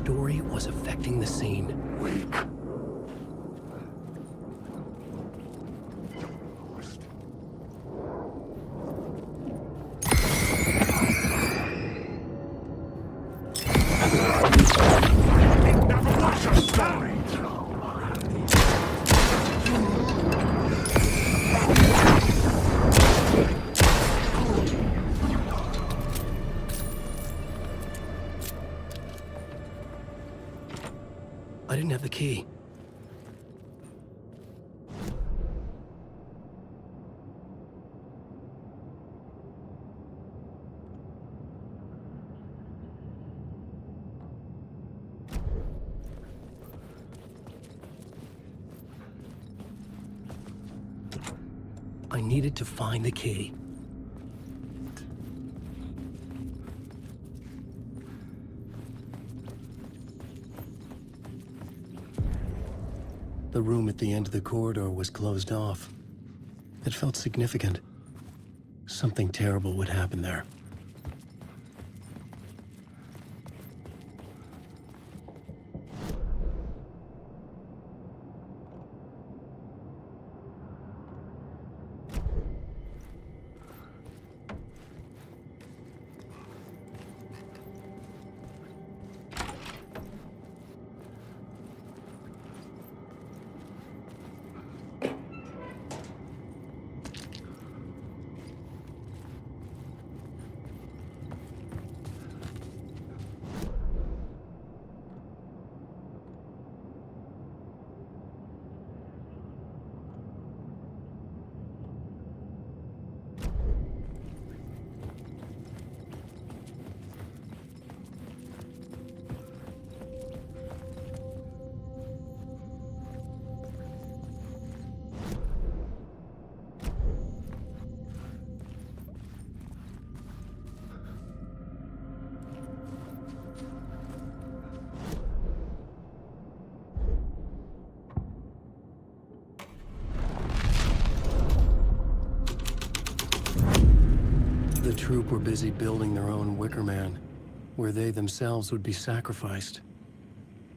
story was affecting the scene. I didn't have the key. I needed to find the key. The room at the end of the corridor was closed off. It felt significant. Something terrible would happen there. The troop were busy building their own Wicker Man, where they themselves would be sacrificed.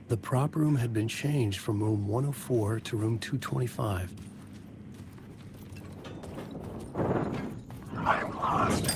The prop room had been changed from room 104 to room 225. I'm lost.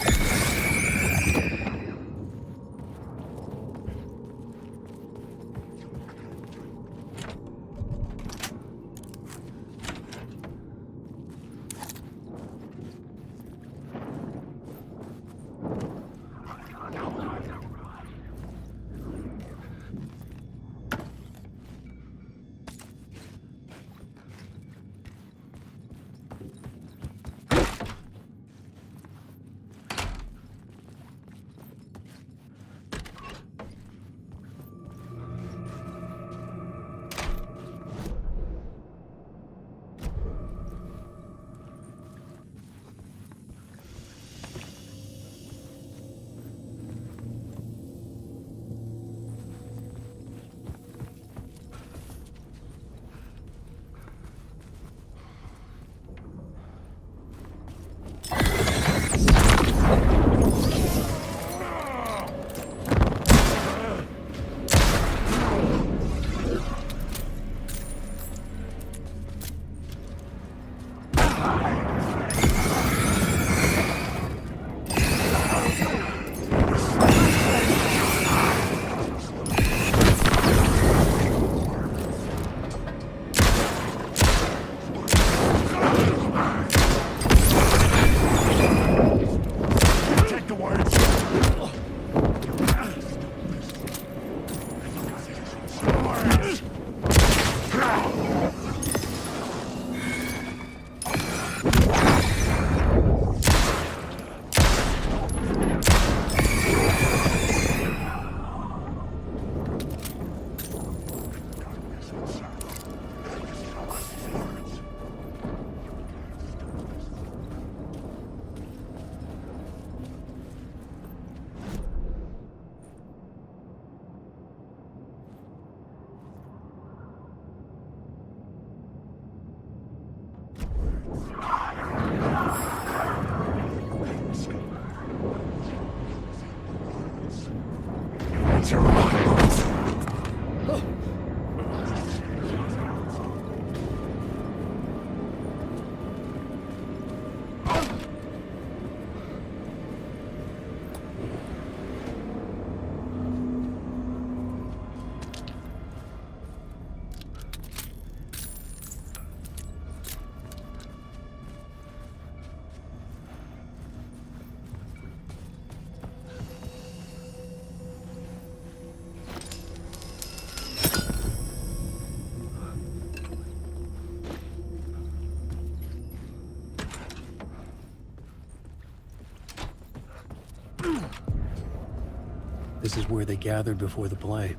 This is where they gathered before the play.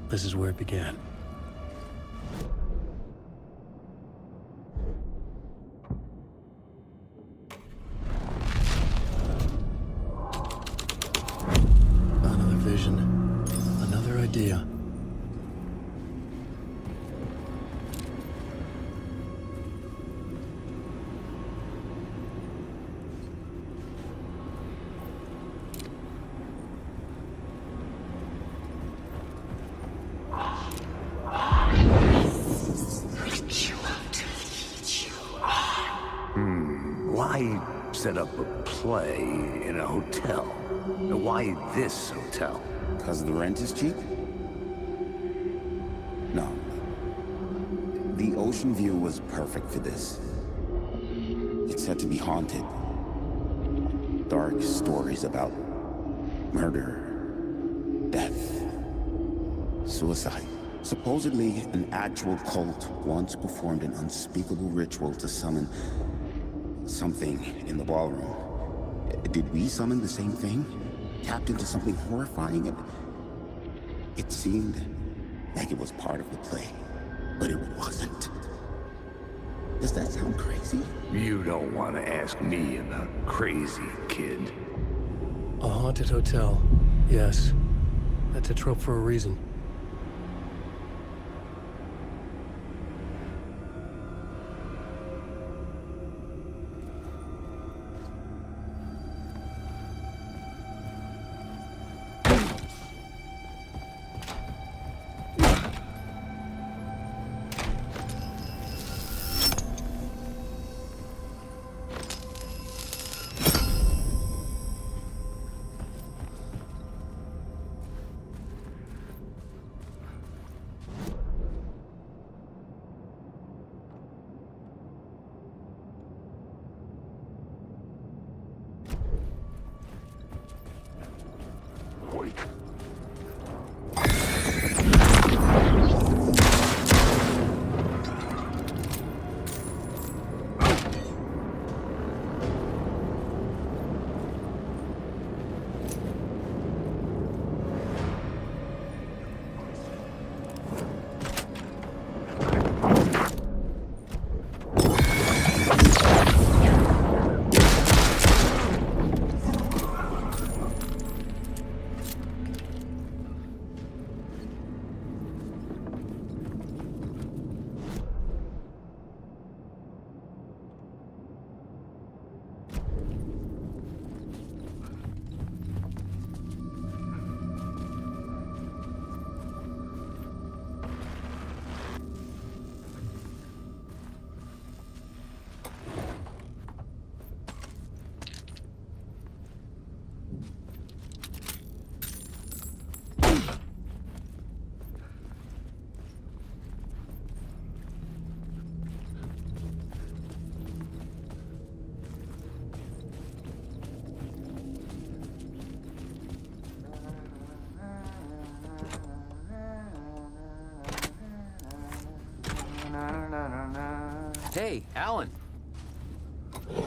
This is where it began. Another vision, another idea. Why set up a play in a hotel? Why this hotel? Because the rent is cheap? No. The ocean view was perfect for this. It's said to be haunted. Dark stories about murder, death, suicide. Supposedly, an actual cult once performed an unspeakable ritual to summon something in the ballroom. Did we summon the same thing? Tapped into something horrifying? It seemed like it was part of the play, but it wasn't. Does that sound crazy? You don't want to ask me about crazy, kid. A haunted hotel. Yes. That's a trope for a reason. Hey, Alan.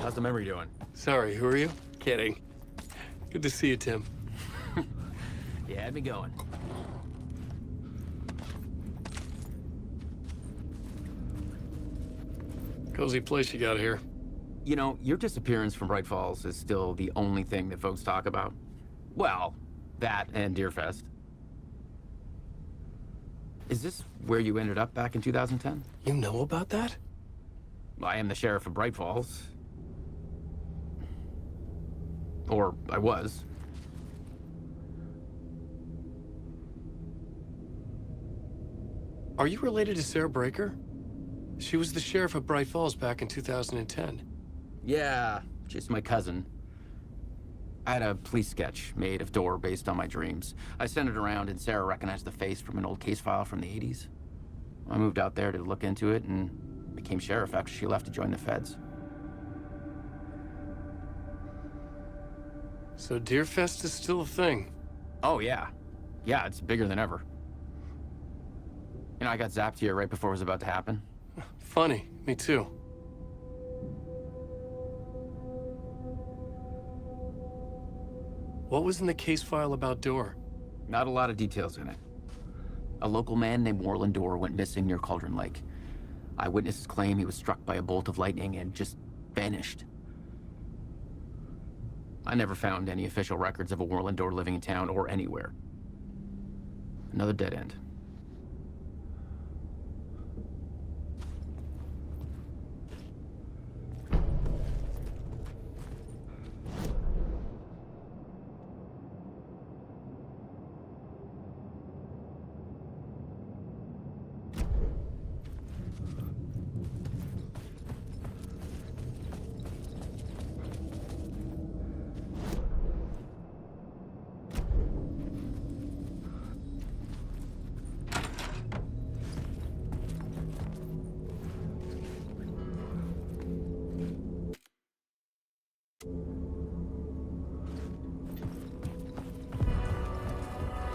How's the memory doing? Sorry, who are you? Kidding. Good to see you, Tim. You had me going. Cozy place you got here. You know, your disappearance from Bright Falls is still the only thing that folks talk about. Well, that and Deerfest. Is this where you ended up back in 2010? You know about that? I am the sheriff of Bright Falls. Or I was. Are you related to Sarah Breaker? She was the sheriff of Bright Falls back in 2010. Yeah, she's my cousin. I had a police sketch made of Door based on my dreams. I sent it around and Sarah recognized the face from an old case file from the 80s. I moved out there to look into it and became sheriff after she left to join the feds. So Deerfest is still a thing? Oh, yeah. Yeah, it's bigger than ever. You know, I got zapped here right before it was about to happen. Funny, me too. What was in the case file about Door? Not a lot of details in it. A local man named Warland Door went missing near Cauldron Lake. Eyewitnesses claim he was struck by a bolt of lightning and just vanished. I never found any official records of a Warland Door living in town or anywhere. Another dead end.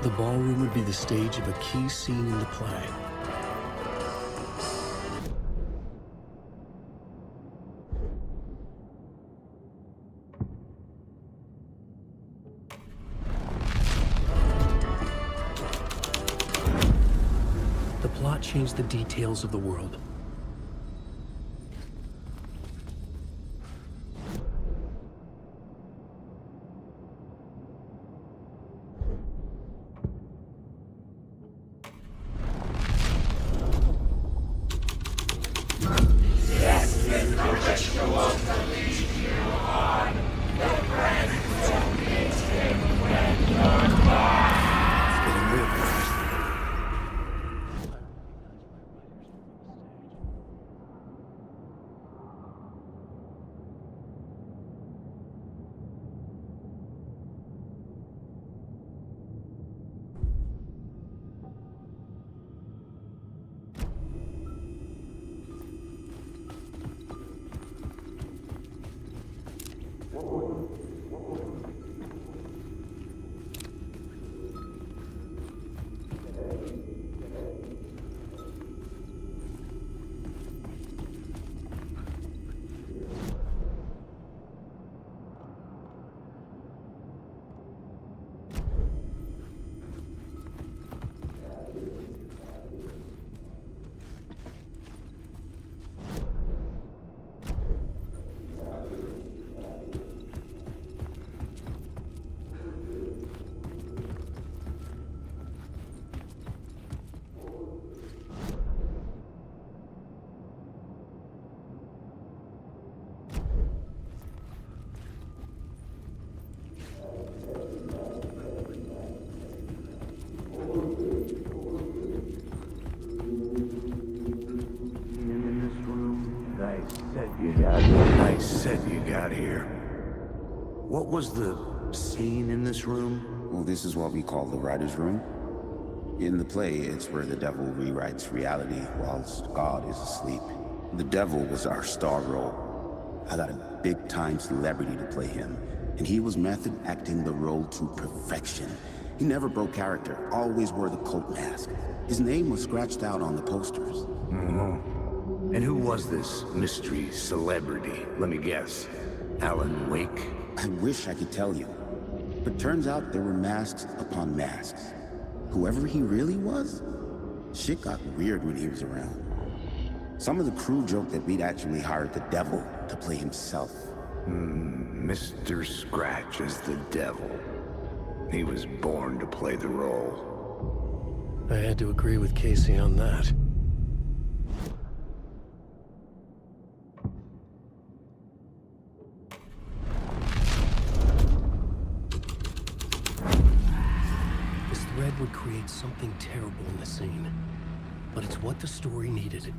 The ballroom would be the stage of a key scene in the play. The plot changed the details of the world. I said you got here. What was the scene in this room? Well, this is what we call the writer's room. In the play, it's where the devil rewrites reality whilst God is asleep. The devil was our star role. I got a big-time celebrity to play him, and he was method acting the role to perfection. He never broke character, always wore the cult mask. His name was scratched out on the posters. And who was this mystery celebrity? Let me guess. Alan Wake? I wish I could tell you, but turns out there were masks upon masks. Whoever he really was, shit got weird when he was around. Some of the crew joked that we'd actually hired the devil to play himself. Mr. Scratch as the devil. He was born to play the role. I had to agree with Casey on that. This thread would create something terrible in the scene. but it's what the story needed.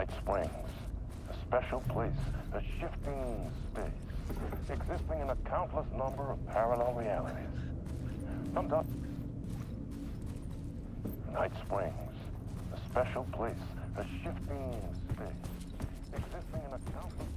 Night Springs, a special place, a shifting space, existing in a countless number of parallel realities. Sometimes Night Springs, a special place, a shifting space, existing in a countless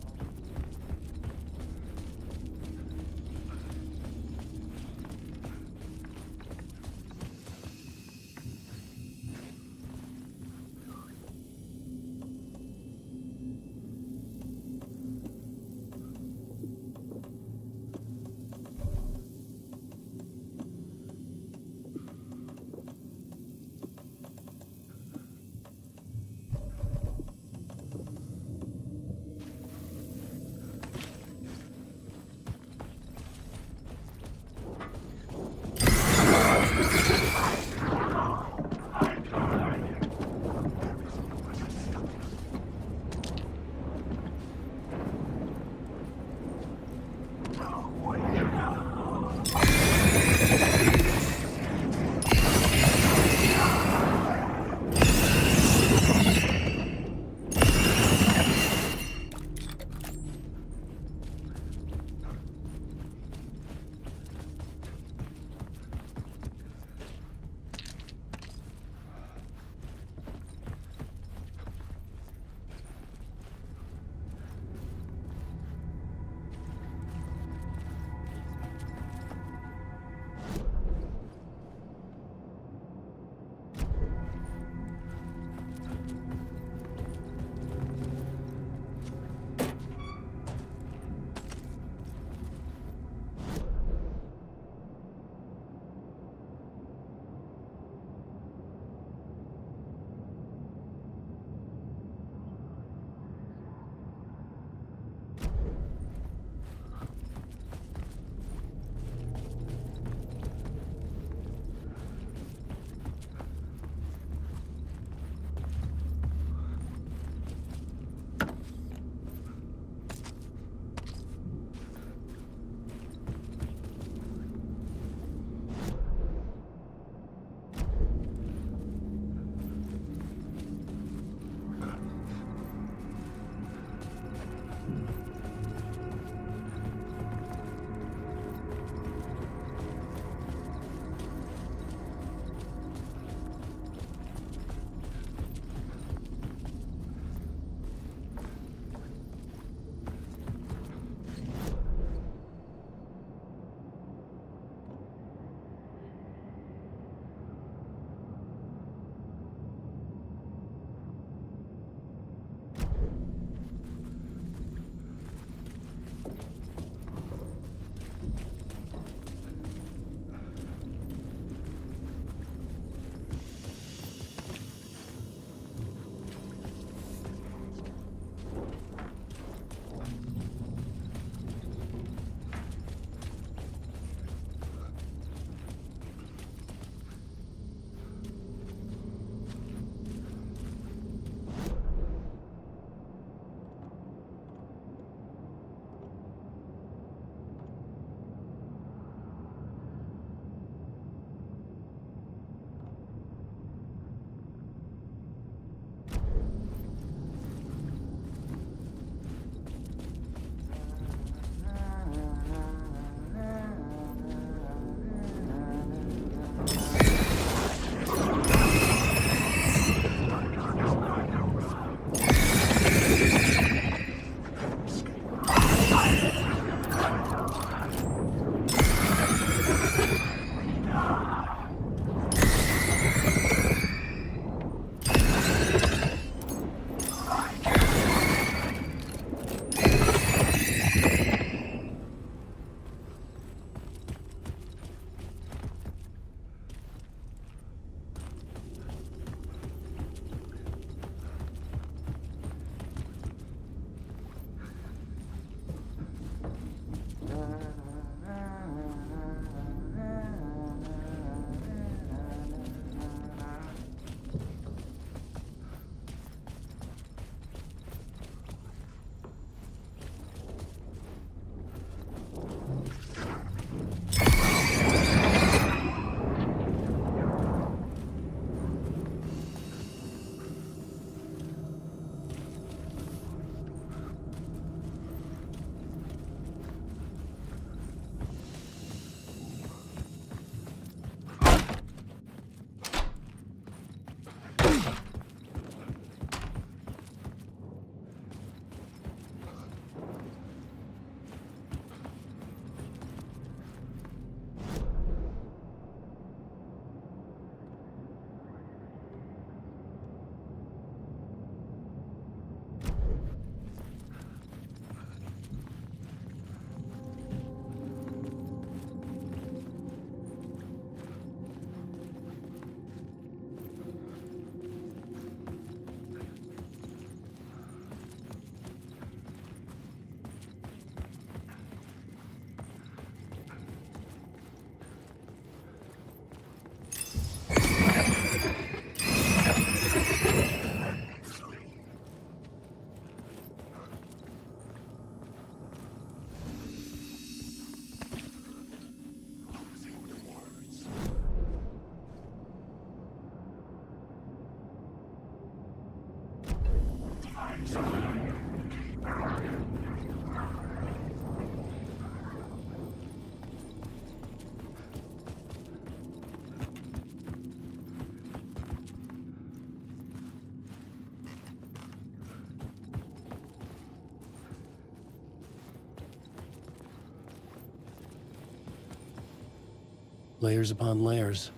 Layers upon layers.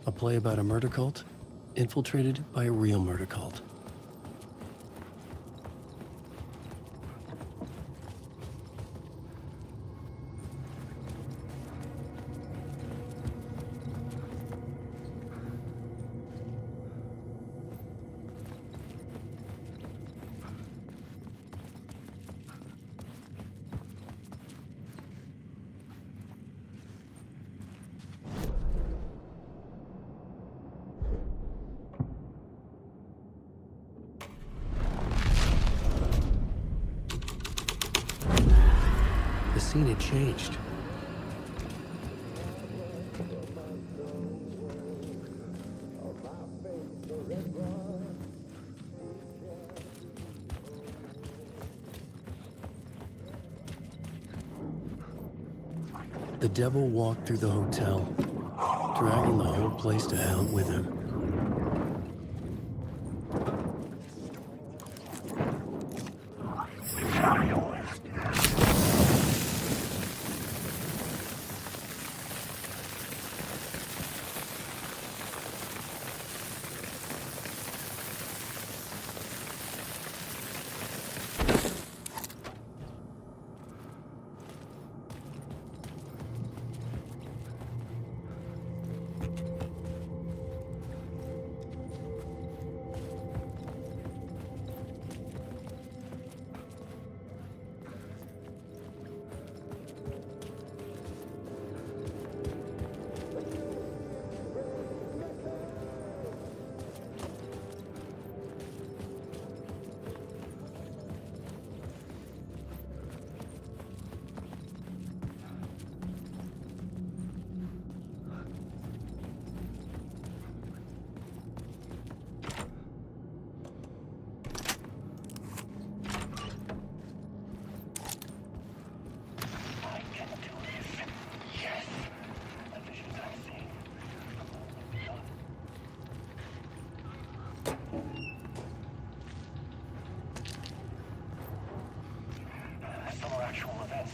A play about a murder cult infiltrated by a real murder cult. The scene had changed. The devil walked through the hotel, dragging the whole place to hell with him.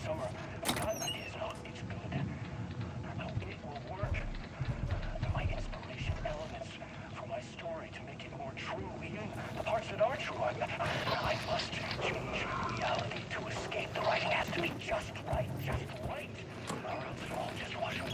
Summer. God, that is not. It's good. It will work. My inspiration elements for my story to make it more true, even the parts that are true. I must change reality to escape. The writing has to be just right, or else it'll all just wash away.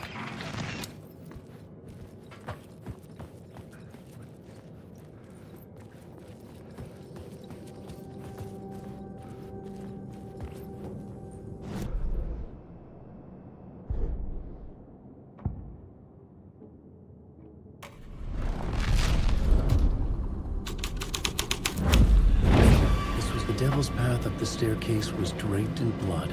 The devil's path up the staircase was draped in blood.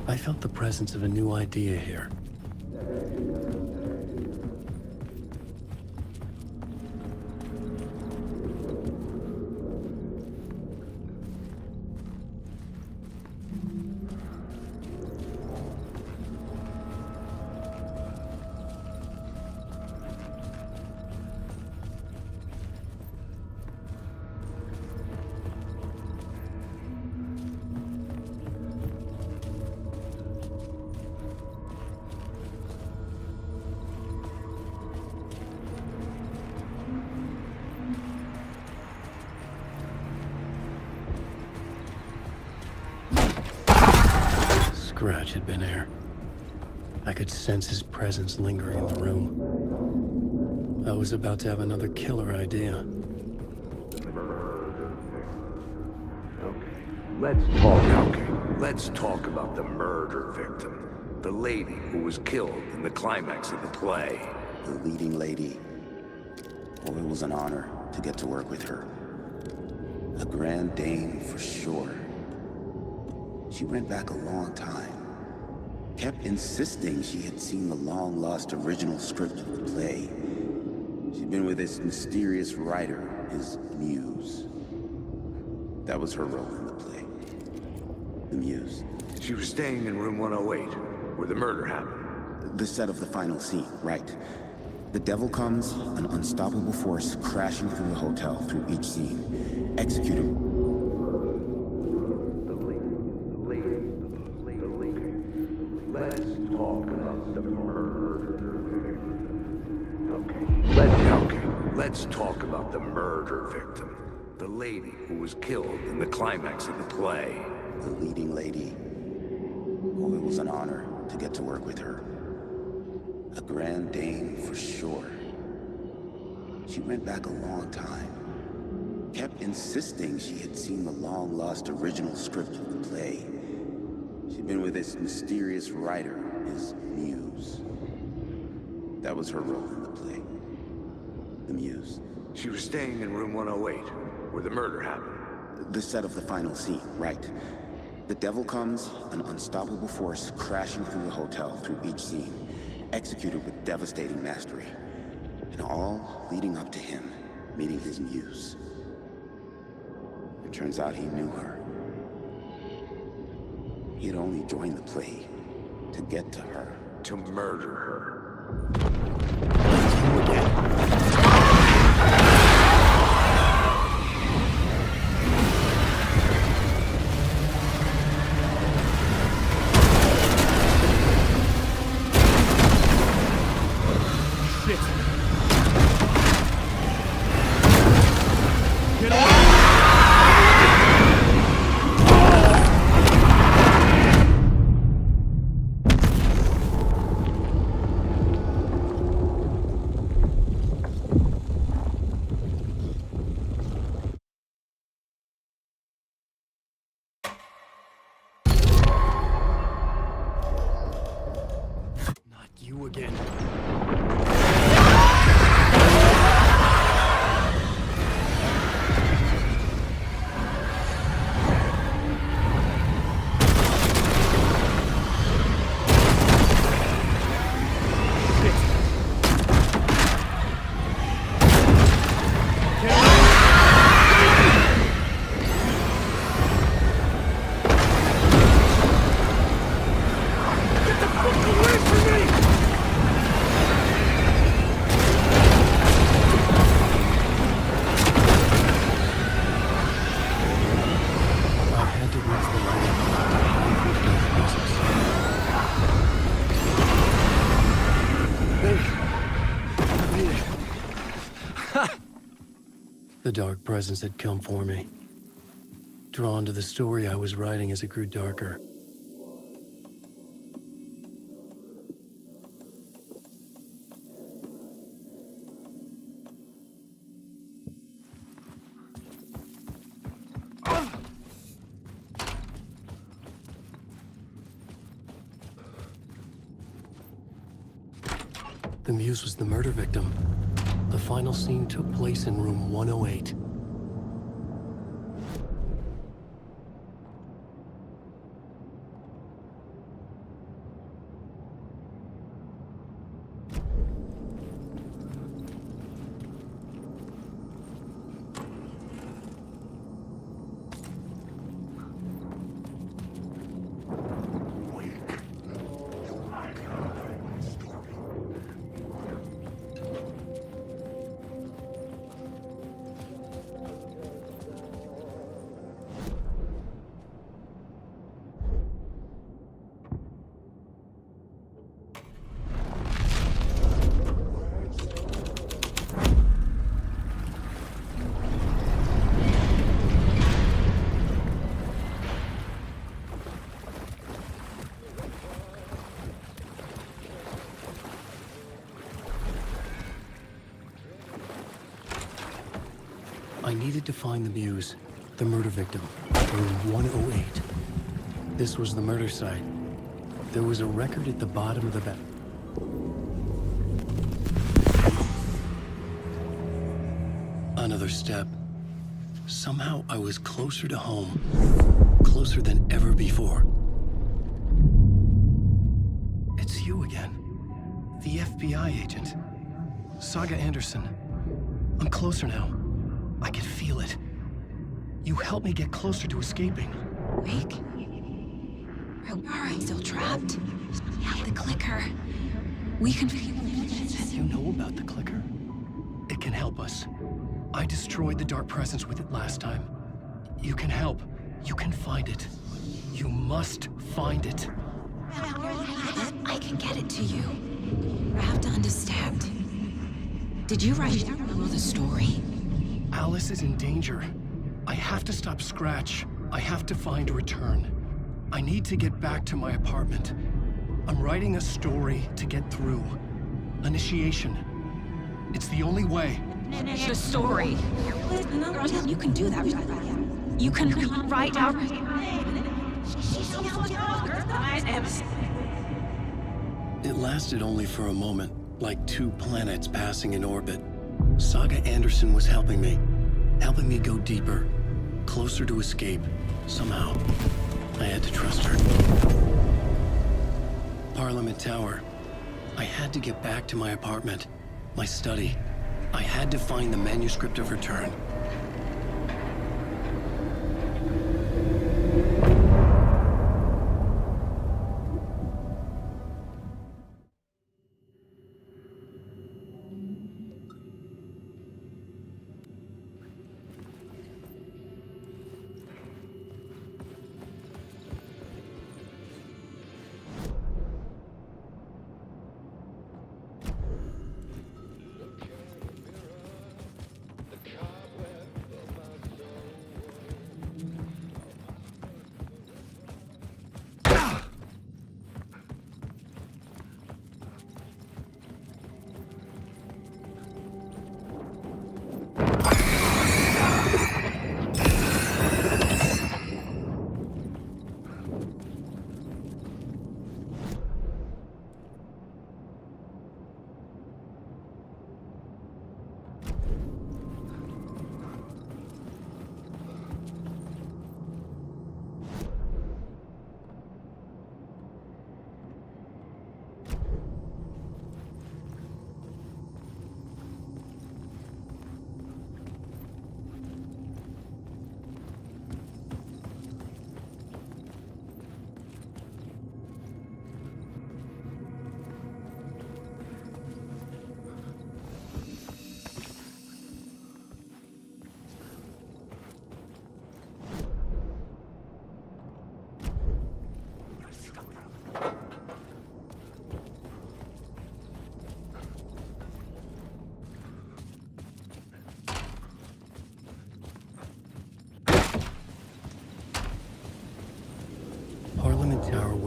I felt the presence of a new idea here. Scratch had been there. I could sense his presence lingering in the room. I was about to have another killer idea. Let's talk about the murder victim. The lady who was killed in the climax of the play. The leading lady. Oh, it was an honor to get to work with her. A grand dame for sure. She went back a long time. Kept insisting she had seen the long-lost original script of the play. She'd been with this mysterious writer, his muse. That was her role in the play. The muse. She was staying in room 108, where the murder happened. The set of the final scene, right. The devil comes, an unstoppable force crashing through the hotel through each scene. Executed. Let's talk about the murder. Let's talk about the murder victim. The lady who was killed in the climax of the play. The leading lady. Oh, it was an honor to get to work with her. A grand dame for sure. She went back a long time. Kept insisting she had seen the long-lost original script of the play. She'd been with this mysterious writer, his muse. That was her role in the play. The muse. She was staying in room 108, where the murder happened. The set of the final scene, right. The devil comes, an unstoppable force crashing through the hotel through each scene. Executed with devastating mastery. And all leading up to him meeting his muse. It turns out he knew her. He had only joined the play to get to her. To murder her. You again. Get the fuck away from me! The dark presence had come for me, drawn to the story I was writing as it grew darker. The muse was the murder victim. The final scene took place in room 108. I needed to find the muse, the murder victim, room 108. This was the murder site. There was a record at the bottom of the bed. Another step. Somehow I was closer to home. Closer than ever before. It's you again. The FBI agent. Saga Anderson. I'm closer now. I can feel it. You helped me get closer to escaping. Wake? Are I still trapped? Yeah, the clicker. We can... You know about the clicker? It can help us. I destroyed the dark presence with it last time. You can help. You can find it. You must find it. I can get it to you. I have to understand. Did you write down the story? Alice is in danger. I have to stop Scratch. I have to find a return. I need to get back to my apartment. I'm writing a story to get through. Initiation. It's the only way. The story. You can do that. You can write out... It lasted only for a moment, like two planets passing in orbit. Saga Anderson was helping me go deeper, closer to escape, somehow. I had to trust her. Parliament Tower. I had to get back to my apartment, my study. I had to find the manuscript of return.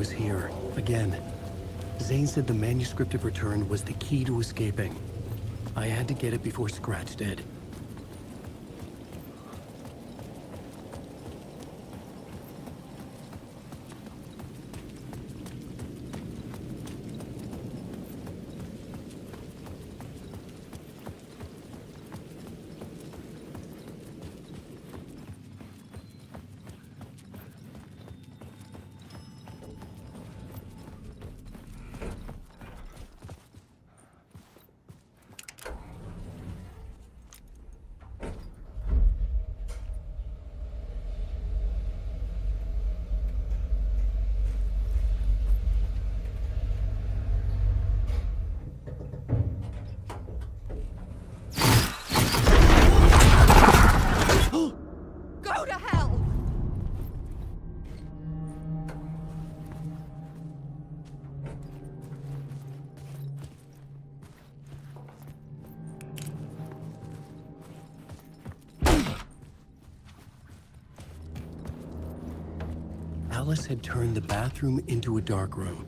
was here, again. Zane said the manuscript of Return was the key to escaping. I had to get it before Scratch did. Alice had turned the bathroom into a dark room.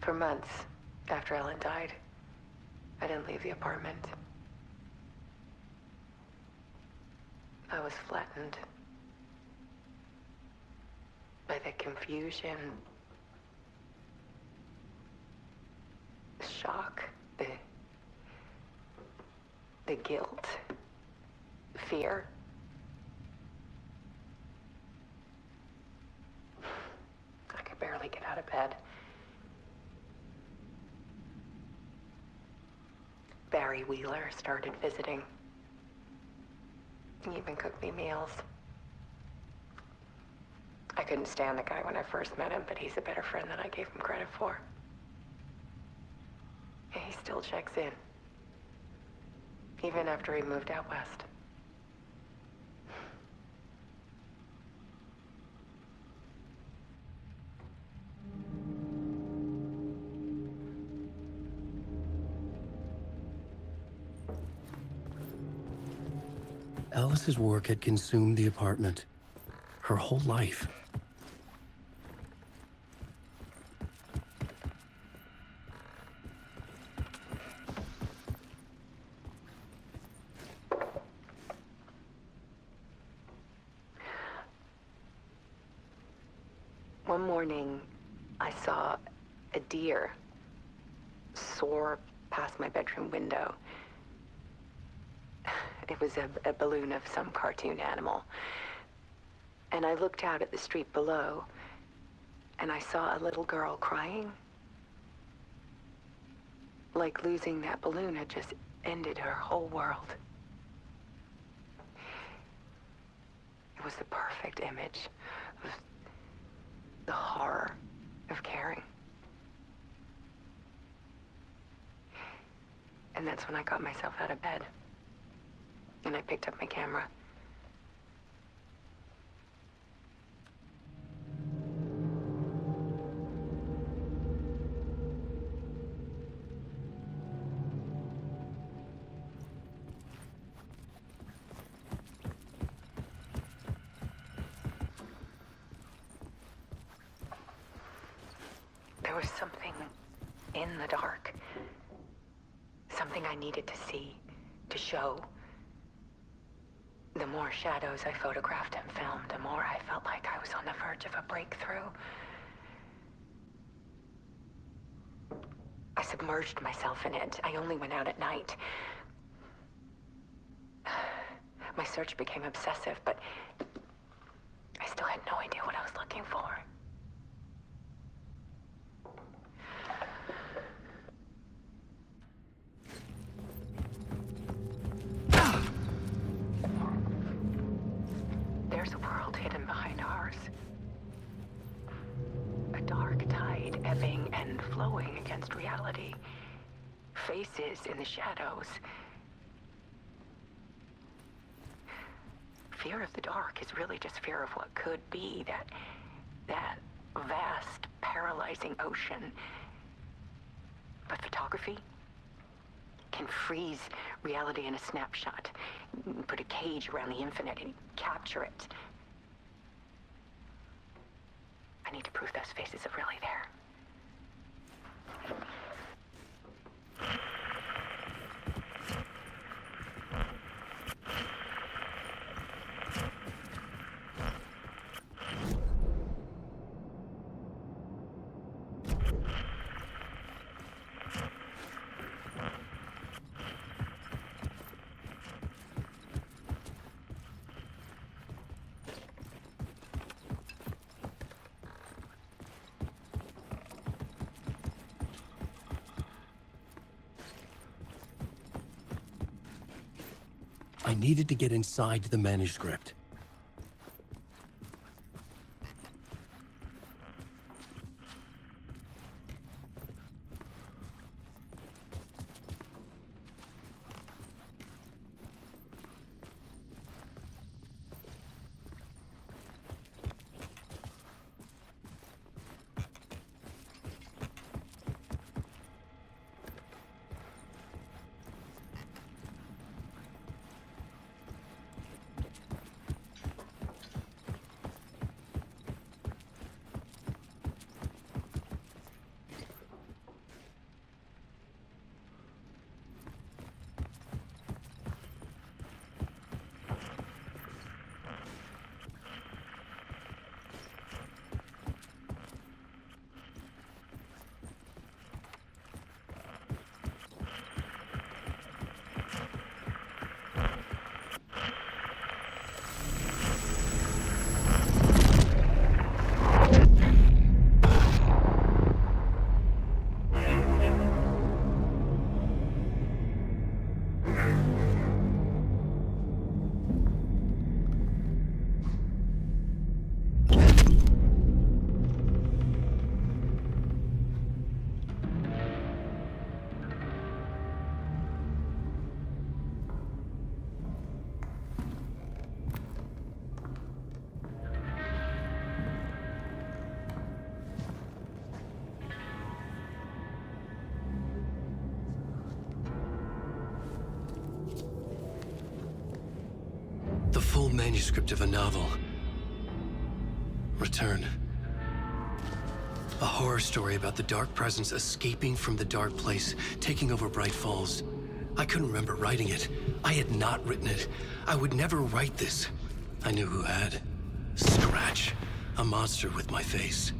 For months after Ellen died, I didn't leave the apartment. I was flattened by the confusion, the shock, the guilt, fear. I could barely get out of bed. Barry Wheeler started visiting. He even cooked me meals. I couldn't stand the guy when I first met him, but he's a better friend than I gave him credit for. And he still checks in, even after he moved out west. Alice's work had consumed the apartment. Her whole life. One morning, I saw a deer soar past my bedroom window. It was a balloon of some cartoon animal. And I looked out at the street below, and I saw a little girl crying. Like losing that balloon had just ended her whole world. It was the perfect image of the horror of caring. And that's when I got myself out of bed. And I picked up my camera. There was something in the dark. Something I needed to see, to show. The more shadows I photographed and filmed, the more I felt like I was on the verge of a breakthrough. I submerged myself in it. I only went out at night. My search became obsessive, but I still had no idea what I was looking for. ebbing and flowing against reality. Faces in the shadows. Fear of the dark is really just fear of what could be, that vast, paralyzing ocean. But photography can freeze reality in a snapshot, put a cage around the infinite and capture it. I need to prove those faces are really there. I needed to get inside the manuscript. The full manuscript of a novel. Return. A horror story about the dark presence escaping from the dark place, taking over Bright Falls. I couldn't remember writing it. I had not written it. I would never write this. I knew who had. Scratch. A monster with my face.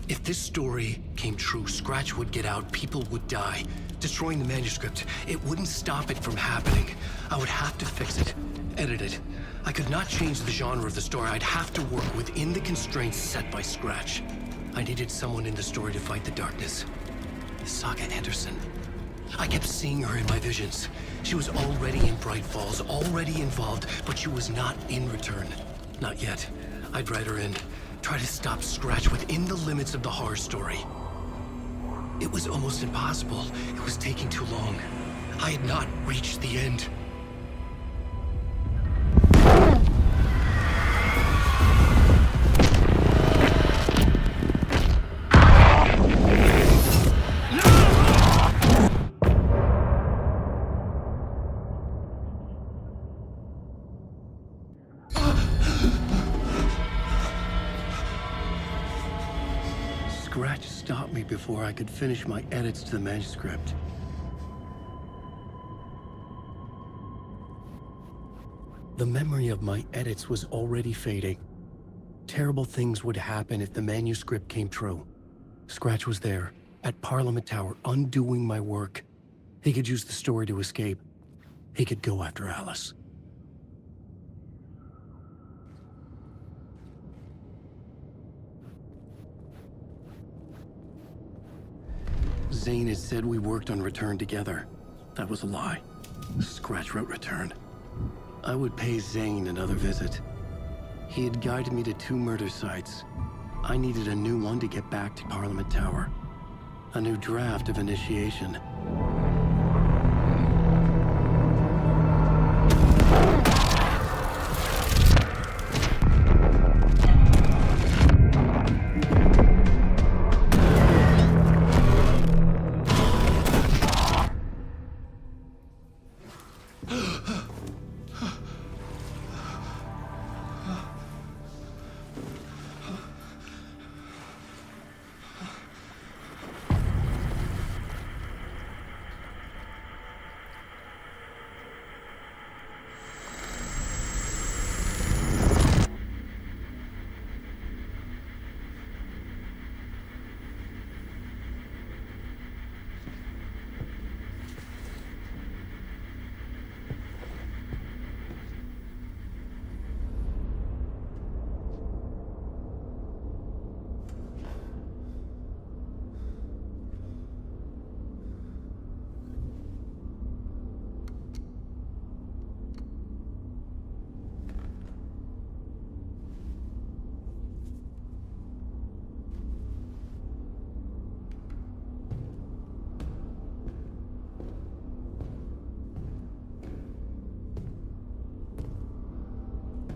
If this story came true, Scratch would get out, people would die. Destroying the manuscript, it wouldn't stop it from happening. I would have to fix it, edit it. I could not change the genre of the story. I'd have to work within the constraints set by Scratch. I needed someone in the story to fight the darkness. Saga Anderson. I kept seeing her in my visions. She was already in Bright Falls, already involved, but she was not in Return. Not yet. I'd write her in, try to stop Scratch within the limits of the horror story. It was almost impossible. It was taking too long. I had not reached the end. Scratch stopped me before I could finish my edits to the manuscript. The memory of my edits was already fading. Terrible things would happen if the manuscript came true. Scratch was there, at Parliament Tower, undoing my work. He could use the story to escape. He could go after Alice. Zane had said we worked on Return together. That was a lie. Scratch wrote Return. I would pay Zane another visit. He had guided me to 2 murder sites. I needed a new one to get back to Parliament Tower. A new draft of initiation.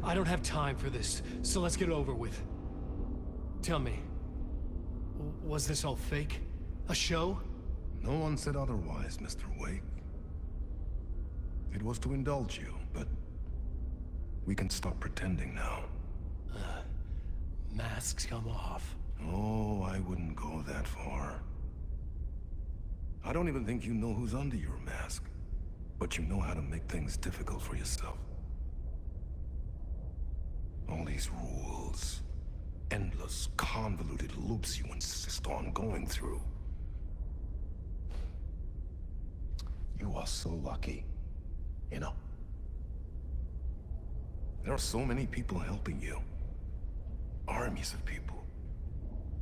I don't have time for this, so let's get it over with. Tell me, was this all fake? A show? No one said otherwise, Mr. Wake. It was to indulge you, but we can stop pretending now. Masks come off. Oh, I wouldn't go that far. I don't even think you know who's under your mask, but you know how to make things difficult for yourself. All these rules, endless, convoluted loops you insist on going through. You are so lucky, you know. There are so many people helping you. Armies of people.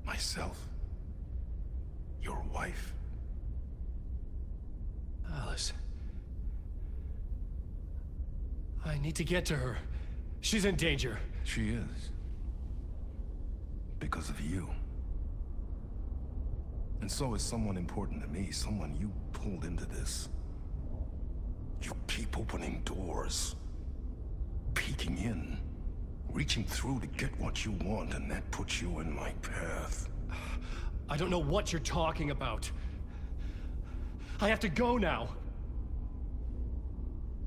Myself. Your wife. Alice. I need to get to her. She's in danger. She is. Because of you. And so is someone important to me, someone you pulled into this. You keep opening doors. Peeking in. Reaching through to get what you want, and that puts you in my path. I don't know what you're talking about. I have to go now.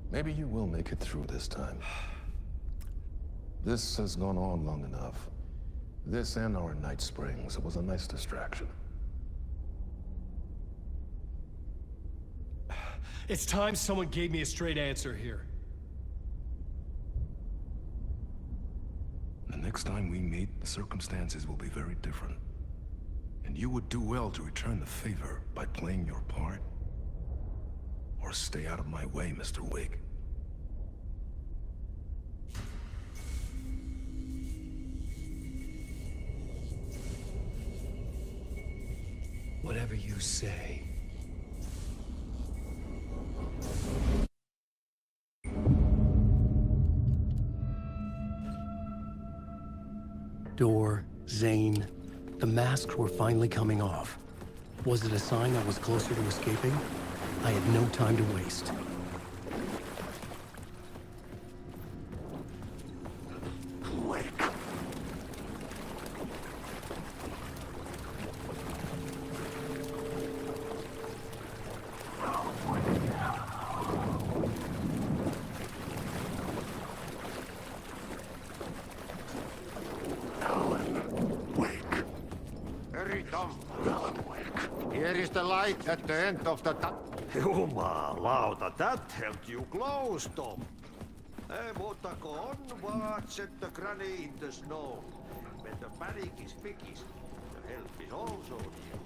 Maybe you will make it through this time. This has gone on long enough. This and our Night Springs, it was a nice distraction. It's time someone gave me a straight answer here. The next time we meet, the circumstances will be very different. And you would do well to return the favor by playing your part. Or stay out of my way, Mr. Wake. Whatever you say. Door, Zane, the masks were finally coming off. Was it a sign I was closer to escaping? I had no time to waste. Here is the light at the end of the Jumalauta, that helped you close, Tom. Mutta on watch at the granny in the snow. When the panic is biggest, the help is also near.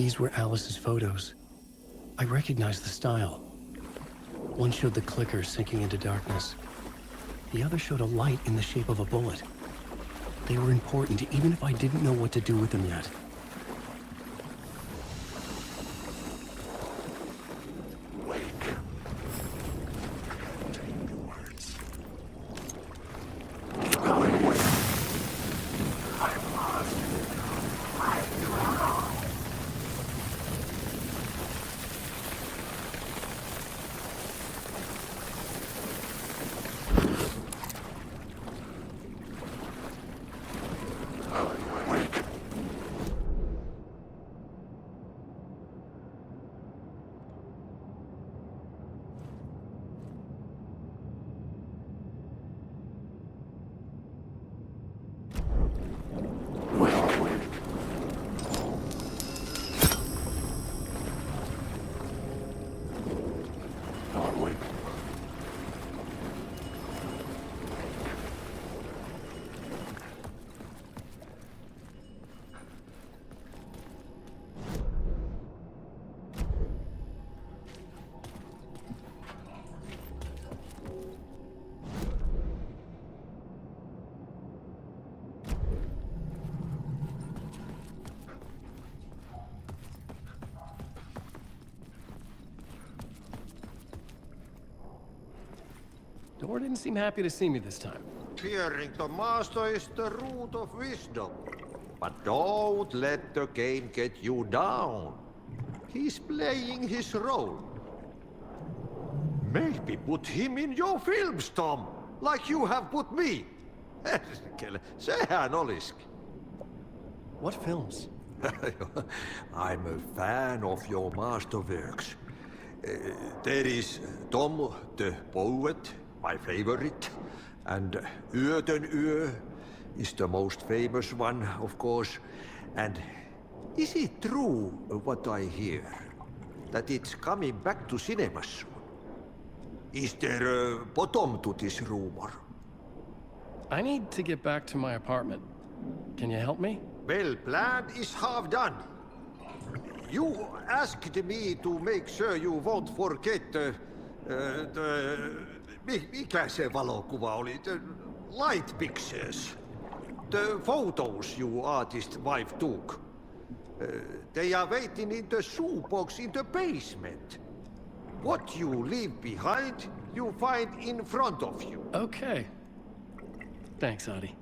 These were Alice's photos. I recognized the style. One showed the clicker sinking into darkness. The other showed a light in the shape of a bullet. They were important, even if I didn't know what to do with them yet. Dor didn't seem happy to see me this time. Clearing the master is the root of wisdom. But don't let the game get you down. He's playing his role. Maybe put him in your films, Tom, like you have put me. Sehän olisikin. What films? I'm a fan of your masterworks. There is Tom the Poet, my favorite, and Yöten Yö is the most famous one, of course. And is it true what I hear, that it's coming back to cinemas soon? Is there a bottom to this rumor? I need to get back to my apartment. Can you help me? Well, plan is half done. You asked me to make sure you won't forget mikä se valokuva oli? The light pictures. The photos your artist wife took. They are waiting in the shoebox in the basement. What you leave behind, you find in front of you. Okay. Thanks, Adi.